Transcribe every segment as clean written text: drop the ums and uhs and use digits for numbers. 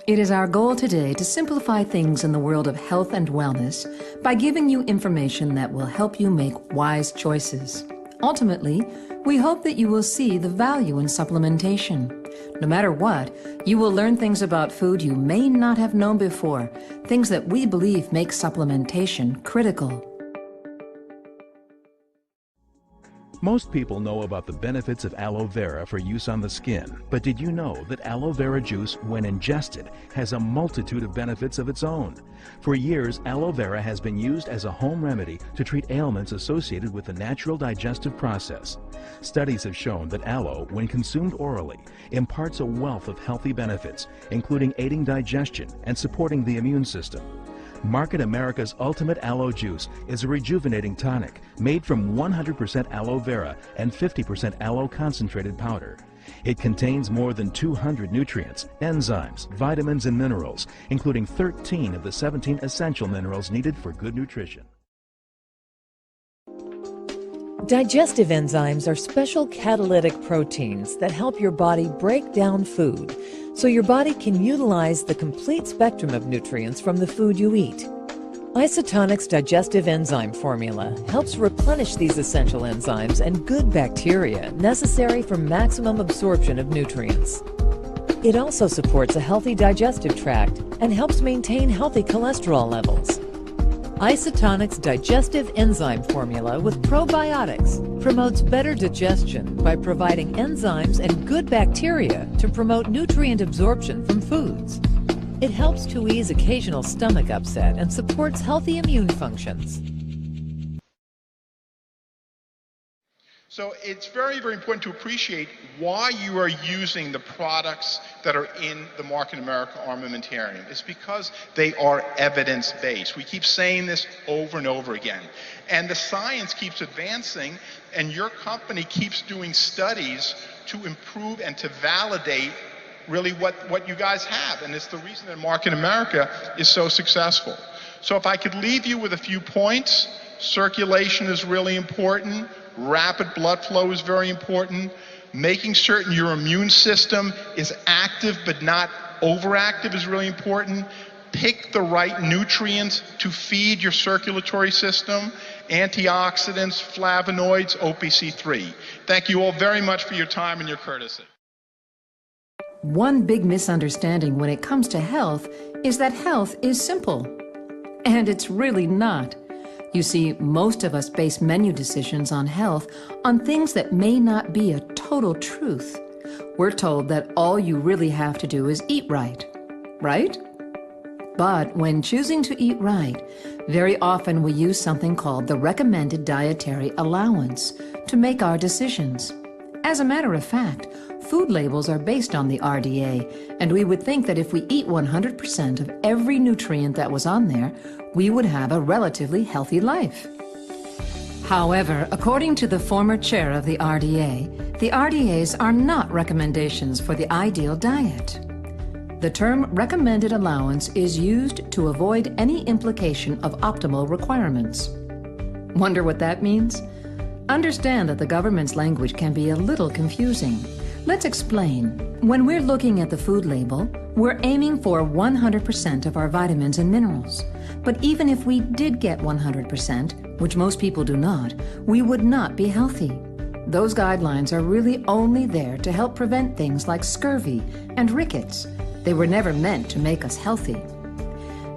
It is our goal today to simplify things in the world of health and wellness by giving you information that will help you make wise choices. Ultimately, we hope that you will see the value in supplementation. No matter what, you will learn things about food you may not have known before, things that we believe make supplementation critical. Most people know about the benefits of aloe vera for use on the skin, but did you know that aloe vera juice, when ingested, has a multitude of benefits of its own? For years, aloe vera has been used as a home remedy to treat ailments associated with the natural digestive process. Studies have shown that aloe, when consumed orally, imparts a wealth of healthy benefits, including aiding digestion and supporting the immune system. Market America's Ultimate Aloe Juice is a rejuvenating tonic made from 100% aloe vera and 50% aloe concentrated powder. It contains more than 200 nutrients, enzymes, vitamins, and minerals, including 13 of the 17 essential minerals needed for good nutrition. Digestive enzymes are special catalytic proteins that help your body break down food so your body can utilize the complete spectrum of nutrients from the food you eat. Isotonic's digestive enzyme formula helps replenish these essential enzymes and good bacteria necessary for maximum absorption of nutrients. It also supports a healthy digestive tract and helps maintain healthy cholesterol levels. Isotonic's digestive enzyme formula with probiotics promotes better digestion by providing enzymes and good bacteria to promote nutrient absorption from foods. It helps to ease occasional stomach upset and supports healthy immune functions. So it's very, very important to appreciate why you are using the products that are in the Market America armamentarium. It's because they are evidence-based. We keep saying this over and over again. And the science keeps advancing, and your company keeps doing studies to improve and to validate really what you guys have. And it's the reason that Market America is so successful. So if I could leave you with a few points, circulation is really important. Rapid blood flow is very important. Making certain your immune system is active but not overactive is really important. Pick the right nutrients to feed your circulatory system. Antioxidants, flavonoids, OPC3. Thank you all very much for your time and your courtesy. One big misunderstanding when it comes to health is that health is simple. And it's really not. You see, most of us base menu decisions on health on things that may not be a total truth. We're told that all you really have to do is eat right, right? But when choosing to eat right, very often we use something called the recommended dietary allowance to make our decisions. As a matter of fact, food labels are based on the RDA, and we would think that if we eat 100% of every nutrient that was on there, we would have a relatively healthy life. However, according to the former chair of the RDAs are not recommendations for the ideal diet. The term recommended allowance is used to avoid any implication of optimal requirements. Wonder what that means? Understand that the government's language can be a little confusing. Let's explain. When we're looking at the food label, we're aiming for 100% of our vitamins and minerals. But even if we did get 100%, which most people do not, we would not be healthy. Those guidelines are really only there to help prevent things like scurvy and rickets. They were never meant to make us healthy.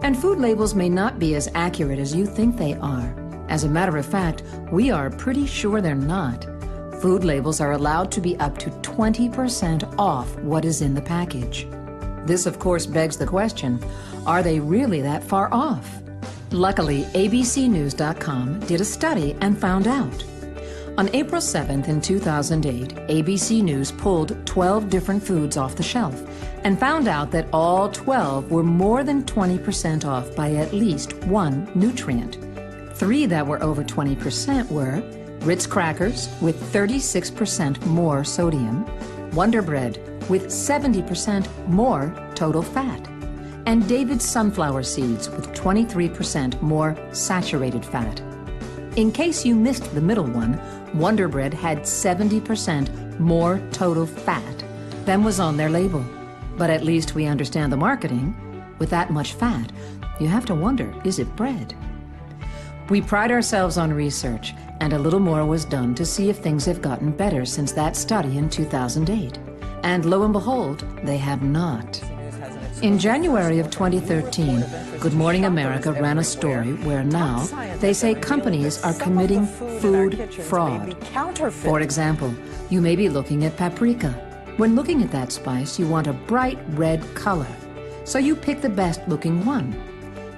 And food labels may not be as accurate as you think they are. As a matter of fact, we are pretty sure they're not. Food labels are allowed to be up to 20% off what is in the package. This, of course, begs the question, are they really that far off? Luckily, abcnews.com did a study and found out. On April 7th in 2008, ABC News pulled 12 different foods off the shelf and found out that all 12 were more than 20% off by at least one nutrient. 3 that were over 20% were Ritz crackers with 36% more sodium, Wonder Bread with 70% more total fat, and David's sunflower seeds with 23% more saturated fat. In case you missed the middle one, Wonder Bread had 70% more total fat than was on their label. But at least we understand the marketing. With that much fat, you have to wonder, is it bread? We pride ourselves on research, and a little more was done to see if things have gotten better since that study in 2008. And lo and behold, they have not. In January of 2013, Good Morning America ran a story where now they say companies are committing food fraud. For example, you may be looking at paprika. When looking at that spice, you want a bright red color, so you pick the best looking one.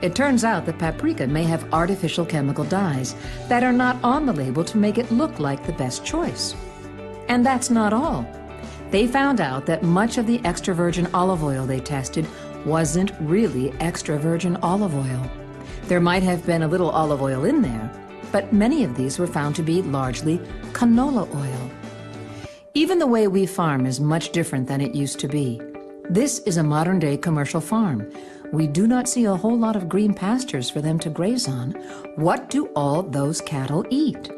It turns out that paprika may have artificial chemical dyes that are not on the label to make it look like the best choice. And that's not all. They found out that much of the extra virgin olive oil they tested wasn't really extra virgin olive oil. There might have been a little olive oil in there, but many of these were found to be largely canola oil. Even the way we farm is much different than it used to be. This is a modern-day commercial farm. We do not see a whole lot of green pastures for them to graze on. What do all those cattle eat?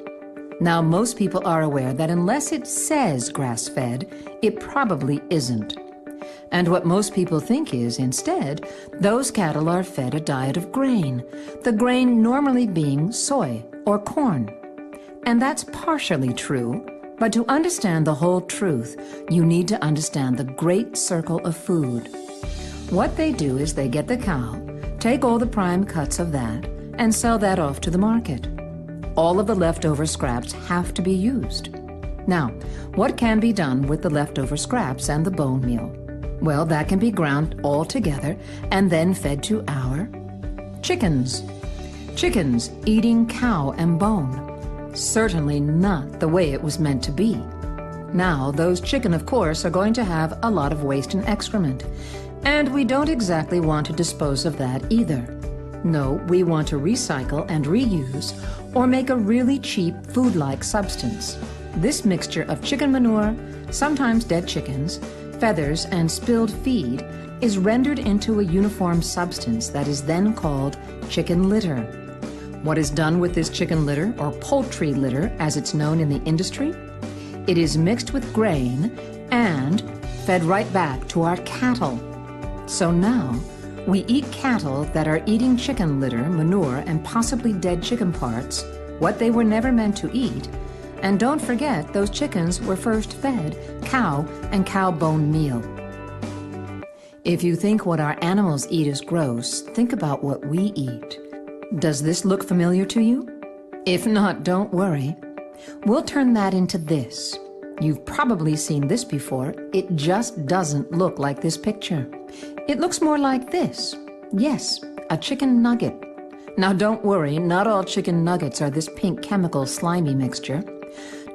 Now, most people are aware that unless it says grass-fed, it probably isn't. And what most people think is, instead, those cattle are fed a diet of grain, the grain normally being soy or corn. And that's partially true, but to understand the whole truth, you need to understand the great circle of food. What they do is they get the cow, take all the prime cuts of that, and sell that off to the market. All of the leftover scraps have to be used. Now, what can be done with the leftover scraps and the bone meal? Well, that can be ground all together and then fed to our chickens. Chickens eating cow and bone. Certainly not the way it was meant to be. Now, those chicken, of course, are going to have a lot of waste and excrement. And we don't exactly want to dispose of that either. No, we want to recycle and reuse or make a really cheap food-like substance. This mixture of chicken manure, sometimes dead chickens, feathers, and spilled feed is rendered into a uniform substance that is then called chicken litter. What is done with this chicken litter, or poultry litter as it's known in the industry? It is mixed with grain and fed right back to our cattle. So now, we eat cattle that are eating chicken litter, manure, and possibly dead chicken parts, what they were never meant to eat. And don't forget, those chickens were first fed cow and cow bone meal. If you think what our animals eat is gross, think about what we eat. Does this look familiar to you? If not, don't worry. We'll turn that into this. You've probably seen this before. It just doesn't look like this picture. It looks more like this. Yes, a chicken nugget. Now don't worry, not all chicken nuggets are this pink chemical slimy mixture.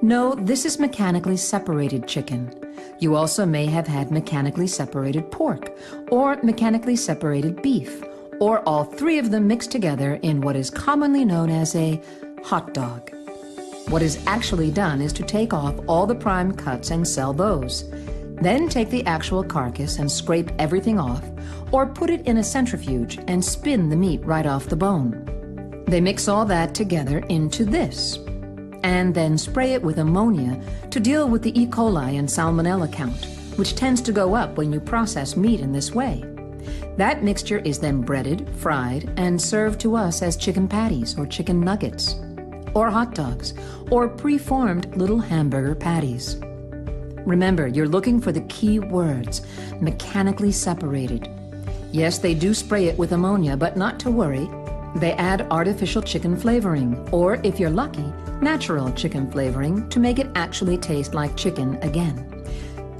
No, this is mechanically separated chicken. You also may have had mechanically separated pork, or mechanically separated beef, or all three of them mixed together in what is commonly known as a hot dog. What is actually done is to take off all the prime cuts and sell those. Then take the actual carcass and scrape everything off, or put it in a centrifuge and spin the meat right off the bone. They mix all that together into this, and then spray it with ammonia to deal with the E. coli and salmonella count, which tends to go up when you process meat in this way. That mixture is then breaded, fried, and served to us as chicken patties or chicken nuggets, or hot dogs, or preformed little hamburger patties. Remember, you're looking for the key words, mechanically separated. Yes, they do spray it with ammonia, but not to worry. They add artificial chicken flavoring, or if you're lucky, natural chicken flavoring to make it actually taste like chicken again.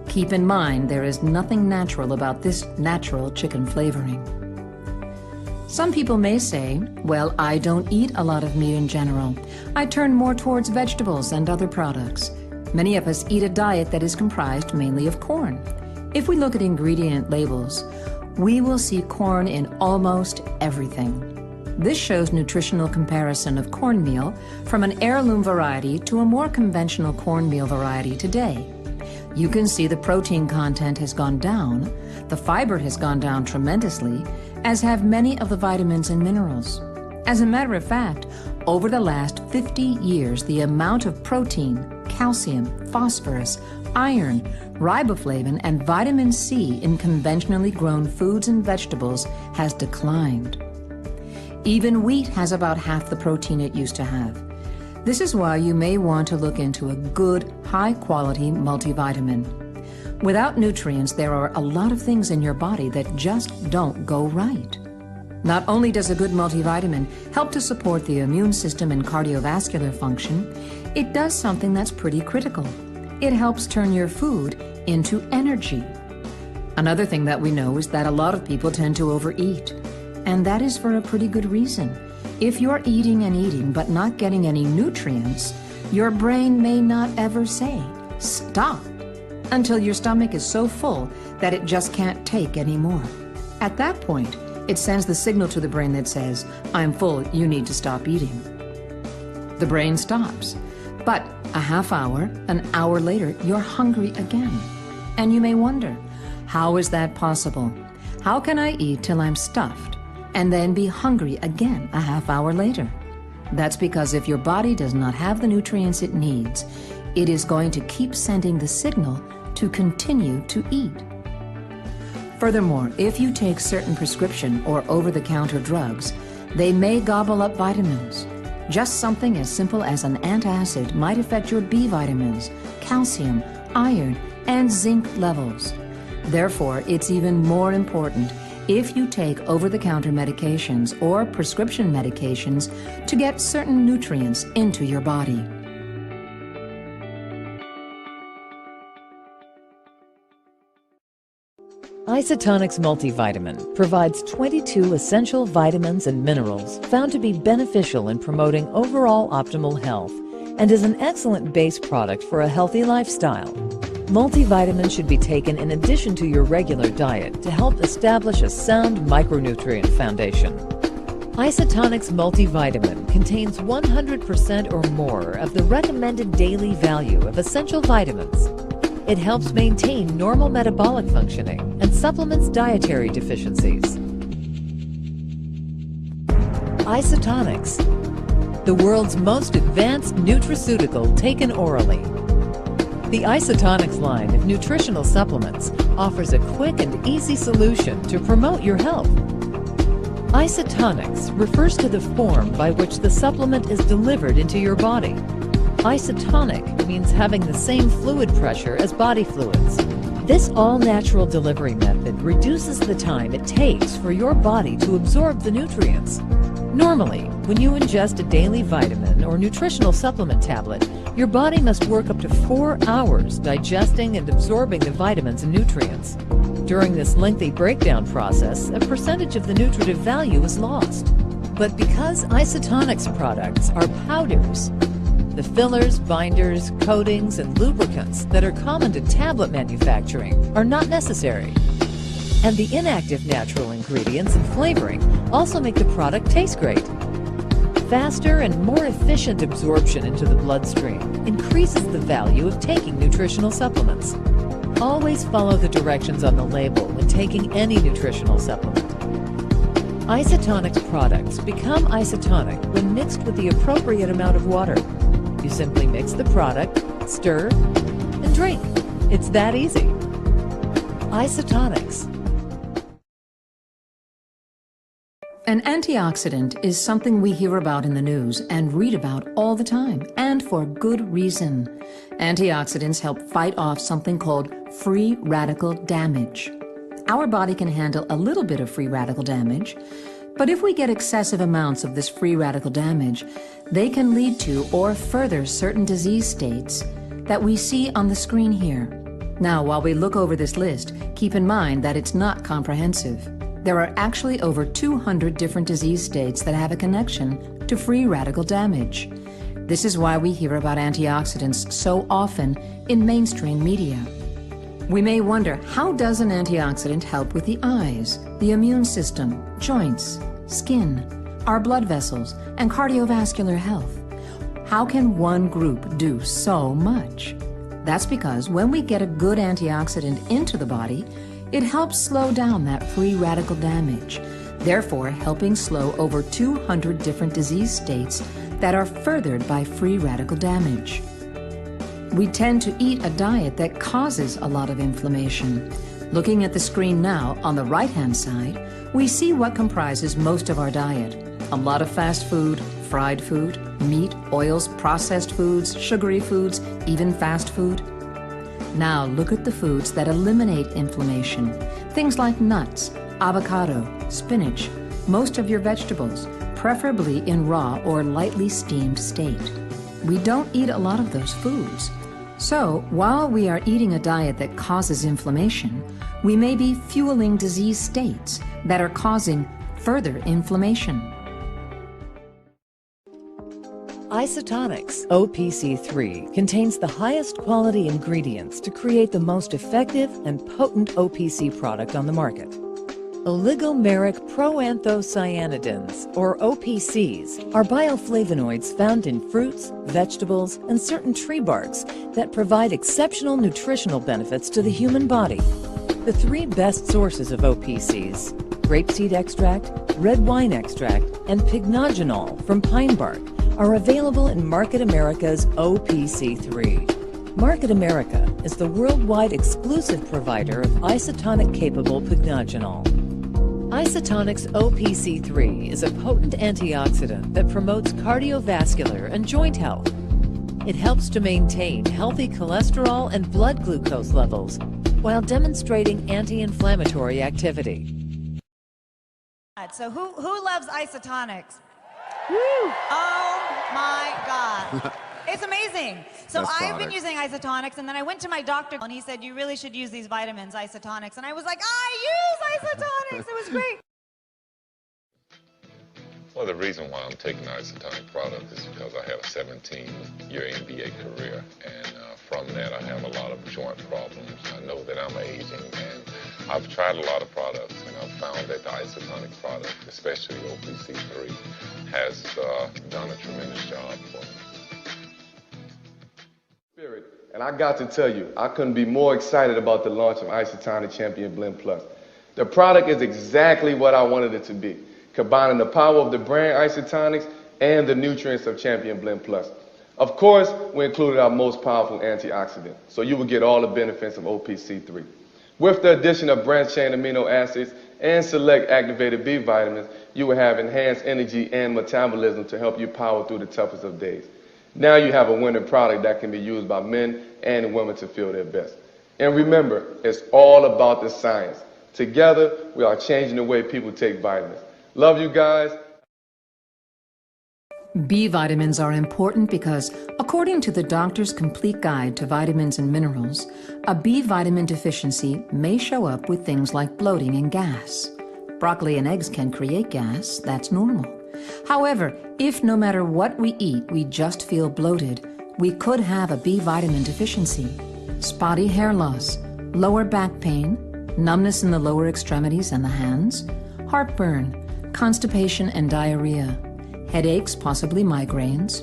Keep in mind, there is nothing natural about this natural chicken flavoring. Some people may say, well, I don't eat a lot of meat in general. I turn more towards vegetables and other products. Many of us eat a diet that is comprised mainly of corn. If we look at ingredient labels, we will see corn in almost everything. This shows nutritional comparison of cornmeal from an heirloom variety to a more conventional cornmeal variety today. You can see the protein content has gone down, the fiber has gone down tremendously, as have many of the vitamins and minerals. As a matter of fact, over the last 50 years, the amount of protein, calcium, phosphorus, iron, riboflavin, and vitamin C in conventionally grown foods and vegetables has declined. Even wheat has about half the protein it used to have. This is why you may want to look into a good, high-quality multivitamin. Without nutrients, there are a lot of things in your body that just don't go right. Not only does a good multivitamin help to support the immune system and cardiovascular function, it does something that's pretty critical. It helps turn your food into energy. Another thing that we know is that a lot of people tend to overeat, and that is for a pretty good reason. If you're eating and eating but not getting any nutrients, your brain may not ever say, "Stop," until your stomach is so full that it just can't take any more. At that point, it sends the signal to the brain that says, "I'm full, you need to stop eating." The brain stops, but a half hour, an hour later, you're hungry again. And you may wonder, how is that possible? How can I eat till I'm stuffed and then be hungry again a half hour later? That's because if your body does not have the nutrients it needs, it is going to keep sending the signal to continue to eat. Furthermore, if you take certain prescription or over-the-counter drugs, they may gobble up vitamins. Just something as simple as an antacid might affect your B vitamins, calcium, iron, and zinc levels. Therefore, it's even more important if you take over-the-counter medications or prescription medications to get certain nutrients into your body. Isotonics Multivitamin provides 22 essential vitamins and minerals found to be beneficial in promoting overall optimal health and is an excellent base product for a healthy lifestyle. Multivitamins should be taken in addition to your regular diet to help establish a sound micronutrient foundation. Isotonics Multivitamin contains 100% or more of the recommended daily value of essential vitamins. It helps maintain normal metabolic functioning and supplements dietary deficiencies. Isotonics, the world's most advanced nutraceutical taken orally. The Isotonics line of nutritional supplements offers a quick and easy solution to promote your health. Isotonics refers to the form by which the supplement is delivered into your body. Isotonic means having the same fluid pressure as body fluids. This all-natural delivery method reduces the time it takes for your body to absorb the nutrients. Normally, when you ingest a daily vitamin or nutritional supplement tablet, your body must work up to 4 hours digesting and absorbing the vitamins and nutrients. During this lengthy breakdown process, a percentage of the nutritive value is lost. But because Isotonics products are powders, the fillers, binders, coatings, and lubricants that are common to tablet manufacturing are not necessary. And the inactive natural ingredients and flavoring also make the product taste great. Faster and more efficient absorption into the bloodstream increases the value of taking nutritional supplements. Always follow the directions on the label when taking any nutritional supplement. Isotonics products become isotonic when mixed with the appropriate amount of water. You simply mix the product, stir, and drink. It's that easy. Isotonics. An antioxidant is something we hear about in the news and read about all the time, and for good reason. Antioxidants help fight off something called free radical damage. Our body can handle a little bit of free radical damage, but if we get excessive amounts of this free radical damage, they can lead to or further certain disease states that we see on the screen here. Now, while we look over this list, keep in mind that it's not comprehensive. There are actually over 200 different disease states that have a connection to free radical damage. This is why we hear about antioxidants so often in mainstream media. We may wonder, how does an antioxidant help with the eyes, the immune system, joints, skin, our blood vessels, and cardiovascular health? How can one group do so much? That's because when we get a good antioxidant into the body, it helps slow down that free radical damage, therefore helping slow over 200 different disease states that are furthered by free radical damage. We tend to eat a diet that causes a lot of inflammation. Looking at the screen now, on the right-hand side, we see what comprises most of our diet. A lot of fast food, fried food, meat, oils, processed foods, sugary foods, even fast food. Now look at the foods that eliminate inflammation. Things like nuts, avocado, spinach, most of your vegetables, preferably in raw or lightly steamed state. We don't eat a lot of those foods. So, while we are eating a diet that causes inflammation, we may be fueling disease states that are causing further inflammation. Isotonics OPC3 contains the highest quality ingredients to create the most effective and potent OPC product on the market. Oligomeric proanthocyanidins, or OPCs, are bioflavonoids found in fruits, vegetables, and certain tree barks that provide exceptional nutritional benefits to the human body. The three best sources of OPCs, grapeseed extract, red wine extract, and pycnogenol from pine bark, are available in Market America's OPC3. Market America is the worldwide exclusive provider of isotonic-capable pycnogenol. Isotonics OPC3 is a potent antioxidant that promotes cardiovascular and joint health. It helps to maintain healthy cholesterol and blood glucose levels while demonstrating anti-inflammatory activity. So who loves Isotonics? Woo! Oh my God. It's amazing. So I've been using Isotonics, and then I went to my doctor and he said, you really should use these vitamins, Isotonics. And I was like, I use Isotonics. It was great. Well, the reason why I'm taking the Isotonic product is because I had a 17-year NBA career, and from that I have a lot of joint problems. I know that I'm aging, and I've tried a lot of products, and I've found that the Isotonic product, especially OPC3, has done a tremendous job for me. And I got to tell you, I couldn't be more excited about the launch of Isotonic Champion Blend Plus. The product is exactly what I wanted it to be, combining the power of the brand Isotonics and the nutrients of Champion Blend Plus. Of course, we included our most powerful antioxidant, so you will get all the benefits of OPC3. With the addition of branched-chain amino acids and select activated B vitamins, you will have enhanced energy and metabolism to help you power through the toughest of days. Now you have a winning product that can be used by men and women to feel their best. And remember, it's all about the science. Together, we are changing the way people take vitamins. Love you guys. B vitamins are important because, according to the Doctor's Complete Guide to Vitamins and Minerals, a B vitamin deficiency may show up with things like bloating and gas. Broccoli and eggs can create gas, that's normal. However, if no matter what we eat, we just feel bloated, we could have a B vitamin deficiency. Spotty hair loss, lower back pain, numbness in the lower extremities and the hands, heartburn, constipation and diarrhea, headaches, possibly migraines,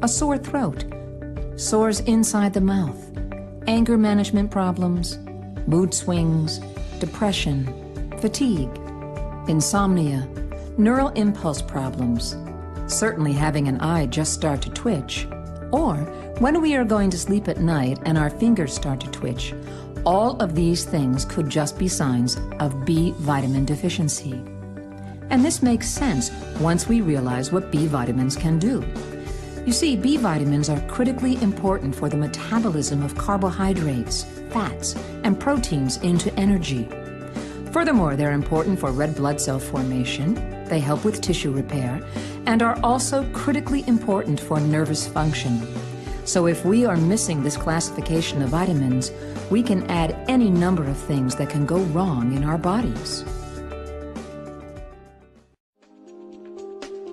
a sore throat, sores inside the mouth, anger management problems, mood swings, depression, fatigue, insomnia, neural impulse problems, certainly having an eye just start to twitch, or when we are going to sleep at night and our fingers start to twitch. All of these things could just be signs of B vitamin deficiency. And this makes sense once we realize what B vitamins can do. You see, B vitamins are critically important for the metabolism of carbohydrates, fats, and proteins into energy. Furthermore, they're important for red blood cell formation, they help with tissue repair, and are also critically important for nervous function. So if we are missing this classification of vitamins, we can add any number of things that can go wrong in our bodies.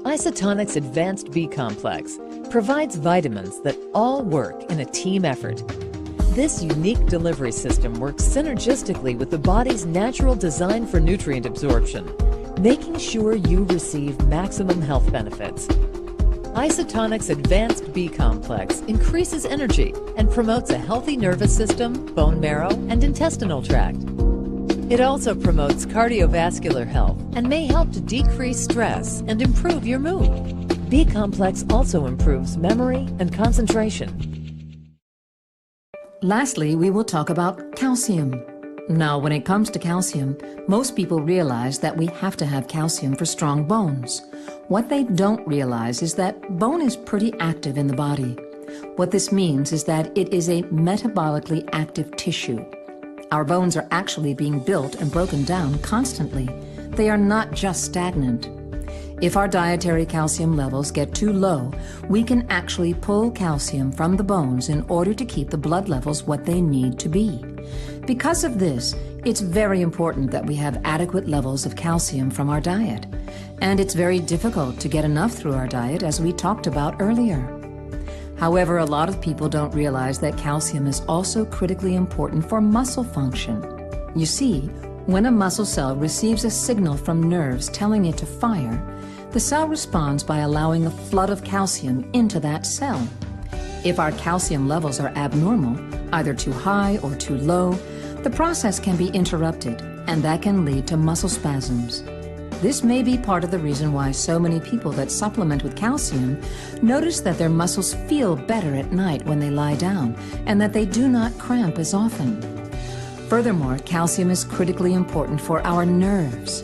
Isotonic's Advanced B Complex provides vitamins that all work in a team effort. This unique delivery system works synergistically with the body's natural design for nutrient absorption, making sure you receive maximum health benefits. Isotonic's Advanced B Complex increases energy and promotes a healthy nervous system, bone marrow, and intestinal tract. It also promotes cardiovascular health and may help to decrease stress and improve your mood. B Complex also improves memory and concentration. Lastly, we will talk about calcium. Now, when it comes to calcium, most people realize that we have to have calcium for strong bones. What they don't realize is that bone is pretty active in the body. What this means is that it is a metabolically active tissue. Our bones are actually being built and broken down constantly. They are not just stagnant. If our dietary calcium levels get too low, we can actually pull calcium from the bones in order to keep the blood levels what they need to be. Because of this, it's very important that we have adequate levels of calcium from our diet. And it's very difficult to get enough through our diet, as we talked about earlier. However, a lot of people don't realize that calcium is also critically important for muscle function. You see, when a muscle cell receives a signal from nerves telling it to fire, the cell responds by allowing a flood of calcium into that cell. If our calcium levels are abnormal, either too high or too low, the process can be interrupted, and that can lead to muscle spasms. This may be part of the reason why so many people that supplement with calcium notice that their muscles feel better at night when they lie down, and that they do not cramp as often. Furthermore, calcium is critically important for our nerves.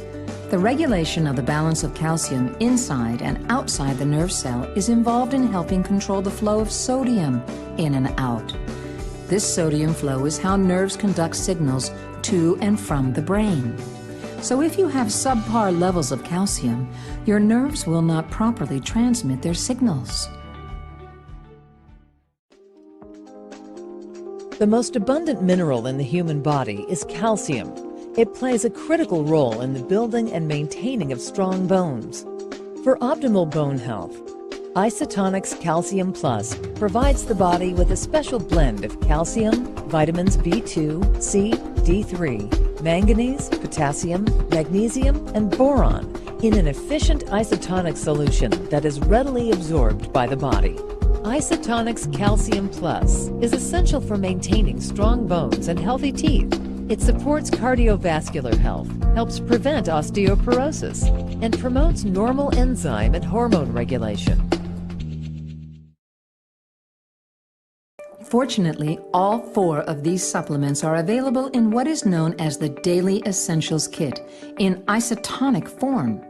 The regulation of the balance of calcium inside and outside the nerve cell is involved in helping control the flow of sodium in and out. This sodium flow is how nerves conduct signals to and from the brain. So if you have subpar levels of calcium, your nerves will not properly transmit their signals. The most abundant mineral in the human body is calcium. It plays a critical role in the building and maintaining of strong bones. For optimal bone health, Isotonics Calcium Plus provides the body with a special blend of calcium, vitamins B2, C, D3, manganese, potassium, magnesium, and boron in an efficient isotonic solution that is readily absorbed by the body. Isotonics Calcium Plus is essential for maintaining strong bones and healthy teeth. It supports cardiovascular health, helps prevent osteoporosis, and promotes normal enzyme and hormone regulation. Fortunately, all 4 of these supplements are available in what is known as the Daily Essentials Kit in isotonic form.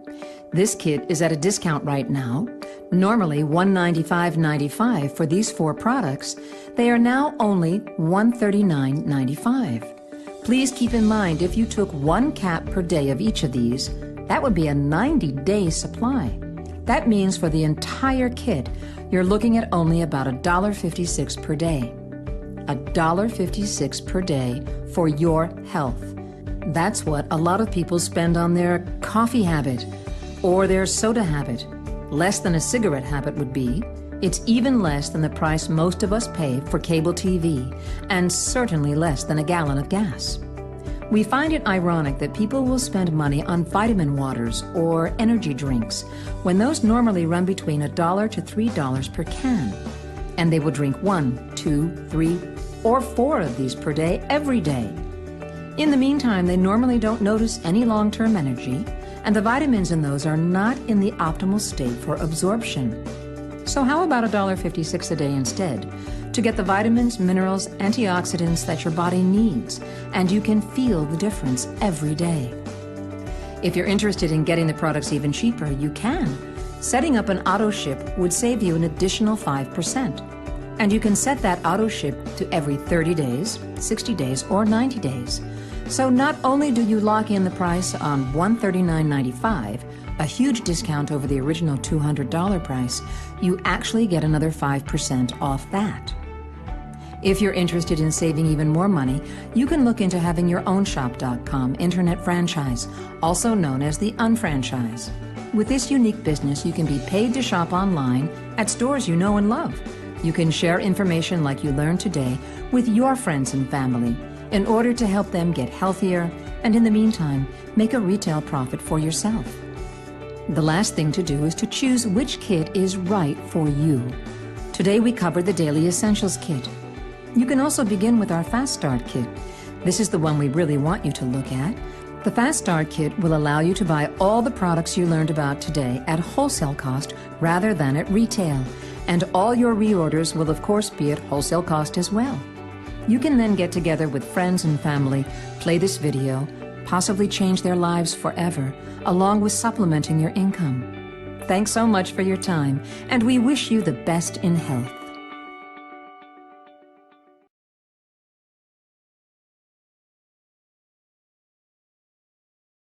This kit is at a discount right now. Normally $195.95 for these 4 products. They are now only $139.95. Please keep in mind, if you took 1 cap per day of each of these, that would be a 90-day supply. That means for the entire kit, you're looking at only about $1.56 per day. $1.56 per day for your health. That's what a lot of people spend on their coffee habit or their soda habit. Less than a cigarette habit would be. It's even less than the price most of us pay for cable TV, and certainly less than a gallon of gas. We find it ironic that people will spend money on vitamin waters or energy drinks when those normally run between $1 to $3 per can. And they will drink 1, 2, 3, or 4 of these per day every day. In the meantime, they normally don't notice any long-term energy, and the vitamins in those are not in the optimal state for absorption. So how about $1.56 a day instead, to get the vitamins, minerals, antioxidants that your body needs, and you can feel the difference every day. If you're interested in getting the products even cheaper, you can. Setting up an auto ship would save you an additional 5%. And you can set that auto ship to every 30 days, 60 days, or 90 days. So not only do you lock in the price on $139.95, a huge discount over the original $200 price, you actually get another 5% off that. If you're interested in saving even more money, you can look into having your own Shop.com internet franchise, also known as the unfranchise. With this unique business, you can be paid to shop online at stores you know and love. You can share information like you learned today with your friends and family in order to help them get healthier, and in the meantime, make a retail profit for yourself. The last thing to do is to choose which kit is right for you. Today we covered the Daily Essentials Kit. You can also begin with our Fast Start Kit. This is the one we really want you to look at. The Fast Start Kit will allow you to buy all the products you learned about today at wholesale cost rather than at retail, and all your reorders will of course be at wholesale cost as well. You can then get together with friends and family, play this video, possibly change their lives forever, along with supplementing your income. Thanks so much for your time, and we wish you the best in health.